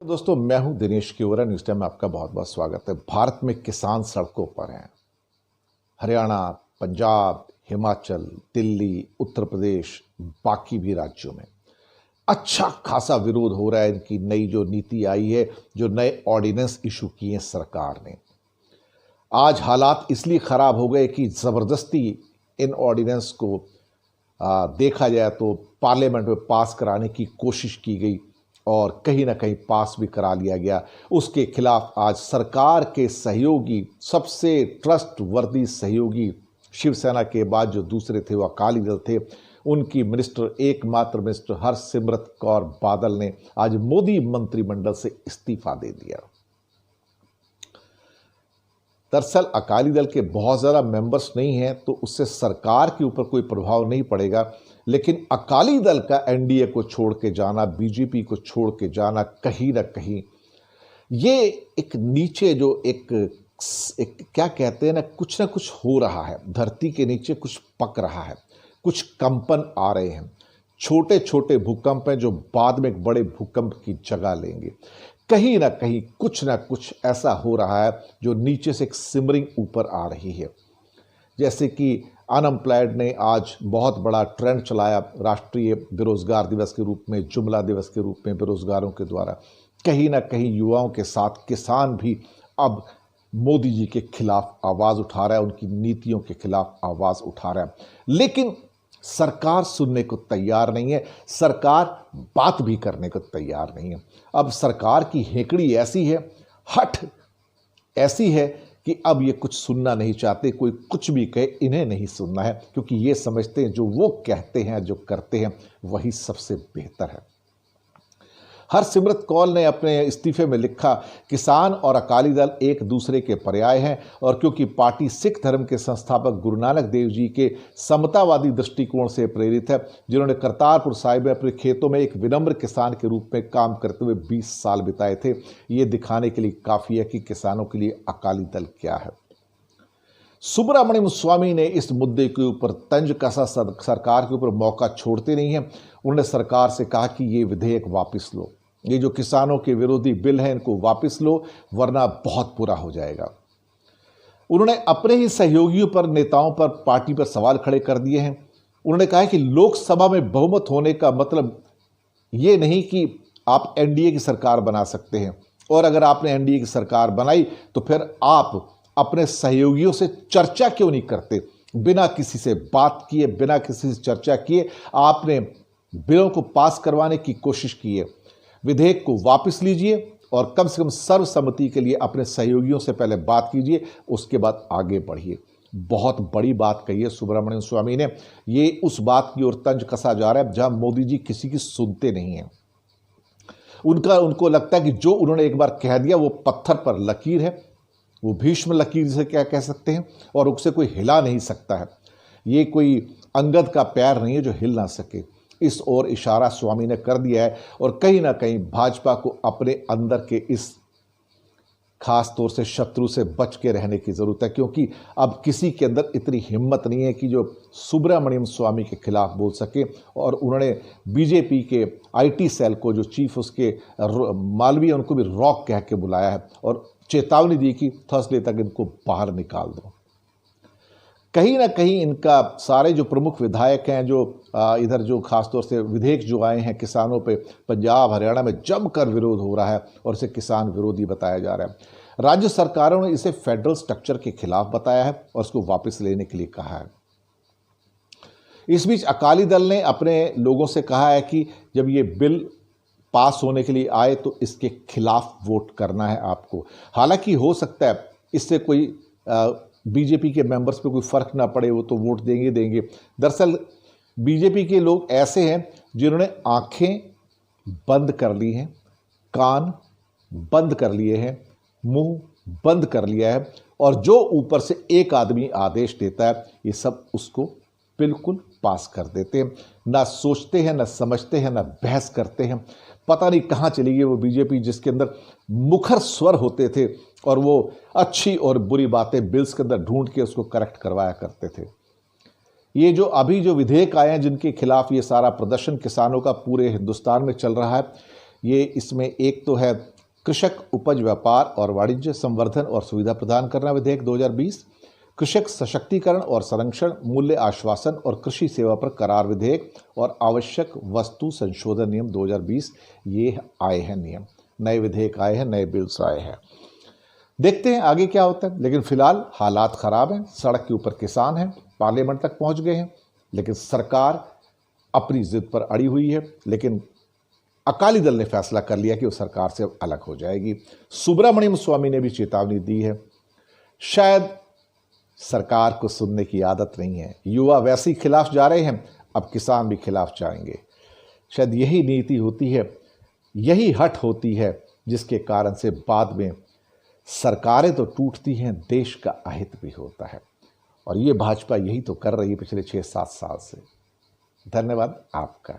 दोस्तों, मैं हूं दिनेश किवरा। न्यूज़ टाइम में आपका बहुत बहुत स्वागत है। भारत में किसान सड़कों पर हैं। हरियाणा, पंजाब, हिमाचल, दिल्ली, उत्तर प्रदेश, बाकी भी राज्यों में अच्छा खासा विरोध हो रहा है। इनकी नई जो नीति आई है, जो नए ऑर्डिनेंस इशू किए हैं सरकार ने, आज हालात इसलिए खराब हो गए कि ज़बरदस्ती इन ऑर्डिनेंस को देखा जाए तो पार्लियामेंट में पास कराने की कोशिश की गई और कहीं ना कहीं पास भी करा लिया गया। उसके खिलाफ आज सरकार के सहयोगी, सबसे ट्रस्टवर्दी सहयोगी शिवसेना के बाद जो दूसरे थे वो अकाली दल थे, उनकी मिनिस्टर, एकमात्र मिनिस्टर हरसिमरत कौर बादल ने आज मोदी मंत्रिमंडल से इस्तीफा दे दिया। दरअसल अकाली दल के बहुत ज़्यादा मेंबर्स नहीं हैं तो उससे सरकार के ऊपर कोई प्रभाव नहीं पड़ेगा, लेकिन अकाली दल का एनडीए को छोड़ के जाना, बीजेपी को छोड़ के जाना, कहीं ना कहीं ये एक नीचे जो एक क्या कहते हैं ना कुछ हो रहा है। धरती के नीचे कुछ पक रहा है, कुछ कंपन आ रहे हैं। छोटे छोटे भूकंप हैं जो बाद में एक बड़े भूकंप की जगह लेंगे। कहीं ना कुछ ऐसा हो रहा है जो नीचे से एक सिमरिंग ऊपर आ रही है। जैसे कि अनएम्प्लॉयड ने आज बहुत बड़ा ट्रेंड चलाया राष्ट्रीय बेरोजगार दिवस के रूप में, जुमला दिवस के रूप में बेरोजगारों के द्वारा। कहीं ना कहीं युवाओं के साथ किसान भी अब मोदी जी के खिलाफ आवाज़ उठा रहा है, उनकी नीतियों के खिलाफ आवाज़ उठा रहा है। लेकिन सरकार सुनने को तैयार नहीं है, सरकार बात भी करने को तैयार नहीं है। अब सरकार की हेकड़ी ऐसी है, हठ ऐसी है कि अब ये कुछ सुनना नहीं चाहते। कोई कुछ भी कहे, इन्हें नहीं सुनना है, क्योंकि ये समझते हैं जो वो कहते हैं, जो करते हैं, वही सबसे बेहतर है। हरसिमरत कौर ने अपने इस्तीफे में लिखा, किसान और अकाली दल एक दूसरे के पर्याय हैं और क्योंकि पार्टी सिख धर्म के संस्थापक गुरु नानक देव जी के समतावादी दृष्टिकोण से प्रेरित है, जिन्होंने करतारपुर साहिब में अपने खेतों में एक विनम्र किसान के रूप में काम करते हुए 20 साल बिताए थे, ये दिखाने के लिए काफ़ी है कि किसानों के लिए अकाली दल क्या है। सुब्रमण्यम स्वामी ने इस मुद्दे के ऊपर तंज कसा, सरकार के ऊपर मौका छोड़ते नहीं हैं। उन्होंने सरकार से कहा कि ये विधेयक वापस लो, ये जो किसानों के विरोधी बिल हैं इनको वापस लो, वरना बहुत बुरा हो जाएगा। उन्होंने अपने ही सहयोगियों पर, नेताओं पर, पार्टी पर सवाल खड़े कर दिए हैं। उन्होंने कहा है कि लोकसभा में बहुमत होने का मतलब ये नहीं कि आप एनडीए की सरकार बना सकते हैं, और अगर आपने एनडीए की सरकार बनाई तो फिर आप अपने सहयोगियों से चर्चा क्यों नहीं करते। बिना किसी से बात किए, बिना किसी से चर्चा किए आपने बिलों को पास करवाने की कोशिश की है। विधेयक को वापस लीजिए और कम से कम सर्वसम्मति के लिए अपने सहयोगियों से पहले बात कीजिए, उसके बाद आगे बढ़िए। बहुत बड़ी बात कही है सुब्रमण्यम स्वामी ने। ये उस बात की ओर तंज कसा जा रहा है जहां मोदी जी किसी की सुनते नहीं हैं। उनको लगता है कि जो उन्होंने एक बार कह दिया वो पत्थर पर लकीर है, वो भीष्म लकीर से क्या कह सकते हैं, और उससे कोई हिला नहीं सकता है। ये कोई अंगद का पैर नहीं है जो हिल ना सके। इस ओर इशारा स्वामी ने कर दिया है और कहीं ना कहीं भाजपा को अपने अंदर के इस खास तौर से शत्रु से बच के रहने की ज़रूरत है, क्योंकि अब किसी के अंदर इतनी हिम्मत नहीं है कि जो सुब्रमण्यम स्वामी के खिलाफ बोल सके। और उन्होंने बीजेपी के आईटी सेल को, जो चीफ उसके मालवीय, उनको भी रॉक कह के बुलाया है और चेतावनी दी कि थर्सडे तक इनको बाहर निकाल दो। कहीं ना कहीं इनका सारे जो प्रमुख विधायक हैं, जो इधर जो खासतौर से विधेयक जो आए हैं किसानों पे, पंजाब हरियाणा में जमकर विरोध हो रहा है और इसे किसान विरोधी बताया जा रहा है। राज्य सरकारों ने इसे फेडरल स्ट्रक्चर के खिलाफ बताया है और इसको वापस लेने के लिए कहा है। इस बीच अकाली दल ने अपने लोगों से कहा है कि जब ये बिल पास होने के लिए आए तो इसके खिलाफ वोट करना है आपको। हालांकि हो सकता है इससे कोई बीजेपी के मेंबर्स पे कोई फर्क ना पड़े, वो तो वोट देंगे। दरअसल बीजेपी के लोग ऐसे हैं जिन्होंने आंखें बंद कर ली हैं, कान बंद कर लिए हैं, मुंह बंद कर लिया है, और जो ऊपर से एक आदमी आदेश देता है ये सब उसको बिल्कुल पास कर देते हैं। ना सोचते हैं, ना समझते हैं, ना बहस करते हैं। पता नहीं कहाँ चली गई वो बीजेपी जिसके अंदर मुखर स्वर होते थे और वो अच्छी और बुरी बातें बिल्स के अंदर ढूंढ के उसको करेक्ट करवाया करते थे। ये जो अभी जो विधेयक आए हैं जिनके खिलाफ ये सारा प्रदर्शन किसानों का पूरे हिंदुस्तान में चल रहा है, ये इसमें एक तो है कृषक उपज व्यापार और वाणिज्य संवर्धन और सुविधा प्रदान करना विधेयक 2020, कृषक सशक्तिकरण और संरक्षण, मूल्य आश्वासन और कृषि सेवा पर करार विधेयक और आवश्यक वस्तु संशोधन नियम 2020, ये आए हैं नियम, नए विधेयक आए हैं, नए बिल्स आए हैं। देखते हैं आगे क्या होता है। लेकिन फिलहाल हालात खराब हैं, सड़क के ऊपर किसान हैं, पार्लियामेंट तक पहुंच गए हैं, लेकिन सरकार अपनी जिद पर अड़ी हुई है। लेकिन अकाली दल ने फैसला कर लिया कि वो सरकार से अलग हो जाएगी। सुब्रमण्यम स्वामी ने भी चेतावनी दी है। शायद सरकार को सुनने की आदत नहीं है, युवा वैसे ही खिलाफ जा रहे हैं, अब किसान भी खिलाफ जाएंगे। शायद यही नीति होती है, यही हट होती है, जिसके कारण से बाद में सरकारें तो टूटती हैं, देश का अहित भी होता है। और ये भाजपा यही तो कर रही है पिछले 6-7 साल से। धन्यवाद आपका।